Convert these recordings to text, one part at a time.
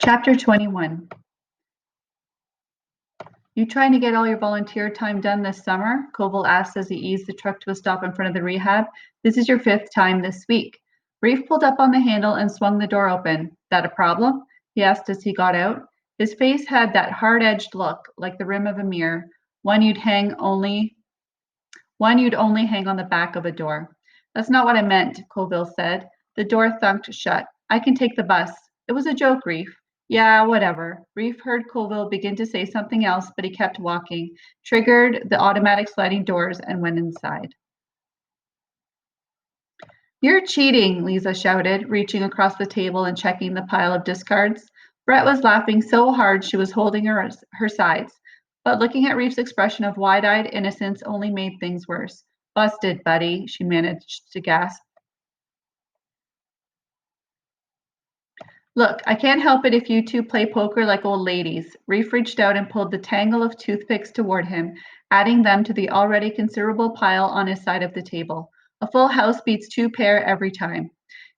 Chapter 21. You trying to get all your volunteer time done this summer? Koval asked as he eased the truck to a stop in front of the rehab. This is your 5th time this week. Reef pulled up on the handle and swung the door open. That a problem? He asked as he got out. His face had that hard-edged look, like the rim of a mirror, one you'd only hang on the back of a door. That's not what I meant, Colville said. The door thunked shut. I can take the bus. It was a joke, Reef. Yeah, whatever. Reef heard Colville begin to say something else, but he kept walking, triggered the automatic sliding doors, and went inside. You're cheating, Lisa shouted, reaching across the table and checking the pile of discards. Brett was laughing so hard she was holding her sides, but looking at Reef's expression of wide-eyed innocence only made things worse. Busted, buddy, she managed to gasp. Look, I can't help it if you two play poker like old ladies. Reef reached out and pulled the tangle of toothpicks toward him, adding them to the already considerable pile on his side of the table. A full house beats 2 pair every time.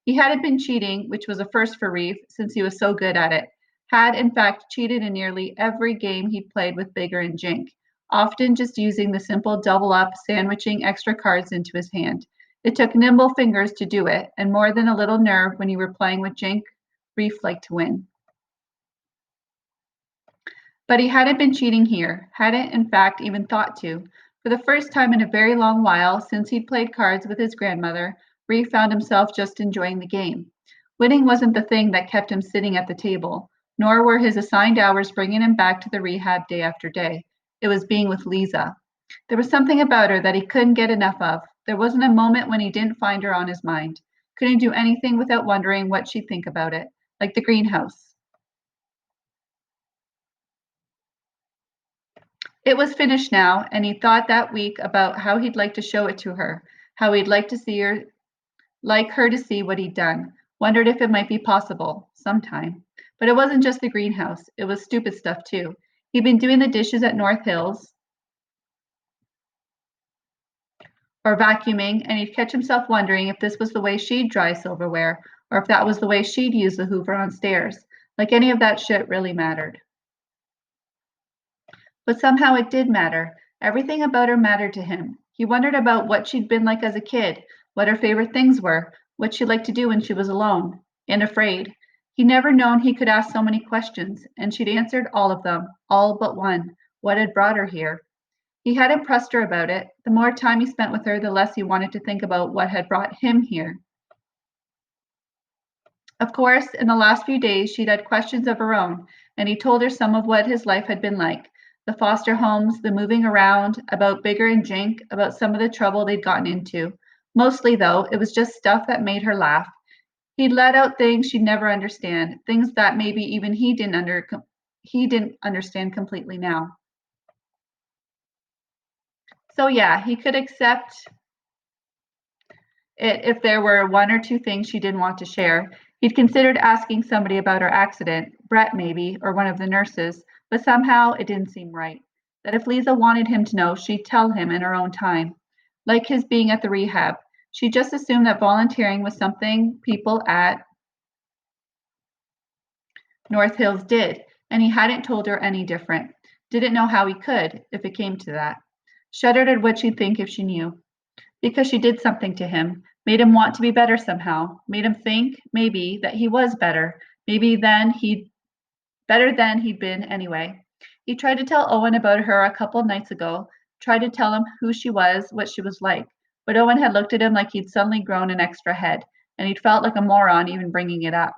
He hadn't been cheating, which was a first for Reef, since he was so good at it. Had, in fact, cheated in nearly every game he'd played with Bigger and Jink, often just using the simple double-up, sandwiching extra cards into his hand. It took nimble fingers to do it, and more than a little nerve when you were playing with Jink. Reef liked to win. But he hadn't been cheating here, hadn't in fact even thought to. For the first time in a very long while, since he'd played cards with his grandmother, Reef found himself just enjoying the game. Winning wasn't the thing that kept him sitting at the table, nor were his assigned hours bringing him back to the rehab day after day. It was being with Lisa. There was something about her that he couldn't get enough of. There wasn't a moment when he didn't find her on his mind. Couldn't do anything without wondering what she'd think about it. Like the greenhouse. It was finished now, and he thought that week about how he'd like to show it to her, how he'd like her to see what he'd done. Wondered if it might be possible, sometime. But it wasn't just the greenhouse, it was stupid stuff too. He'd been doing the dishes at North Hills, or vacuuming, and he'd catch himself wondering if this was the way she'd dry silverware, or if that was the way she'd use the Hoover on stairs. Like any of that shit really mattered. But somehow it did matter. Everything about her mattered to him. He wondered about what she'd been like as a kid, what her favorite things were, what she liked to do when she was alone and afraid. He'd never known he could ask so many questions, and she'd answered all of them, all but one. What had brought her here? He hadn't pressed her about it. The more time he spent with her, the less he wanted to think about what had brought him here. Of course, in the last few days, she'd had questions of her own, and he told her some of what his life had been like. The foster homes, the moving around, about Bigger and Jink, about some of the trouble they'd gotten into. Mostly, though, it was just stuff that made her laugh. He'd let out things she'd never understand, things that maybe even he didn't understand completely now. So yeah, he could accept it if there were 1 or 2 things she didn't want to share. He'd considered asking somebody about her accident, Brett maybe, or one of the nurses, but somehow it didn't seem right. That if Lisa wanted him to know, she'd tell him in her own time. Like his being at the rehab. She just assumed that volunteering was something people at North Hills did, and he hadn't told her any different. Didn't know how he could, if it came to that. Shuddered at what she'd think if she knew. Because she did something to him, made him want to be better somehow, made him think, maybe, that he was better, better than he'd been anyway. He tried to tell Owen about her a couple nights ago, tried to tell him who she was, what she was like, but Owen had looked at him like he'd suddenly grown an extra head, and he'd felt like a moron even bringing it up.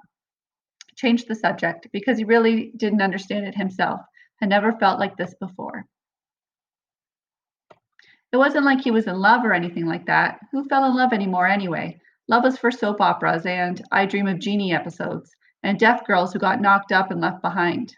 Changed the subject, because he really didn't understand it himself, had never felt like this before. It wasn't like he was in love or anything like that. Who fell in love anymore anyway? Love was for soap operas and I Dream of Jeannie episodes, and deaf girls who got knocked up and left behind.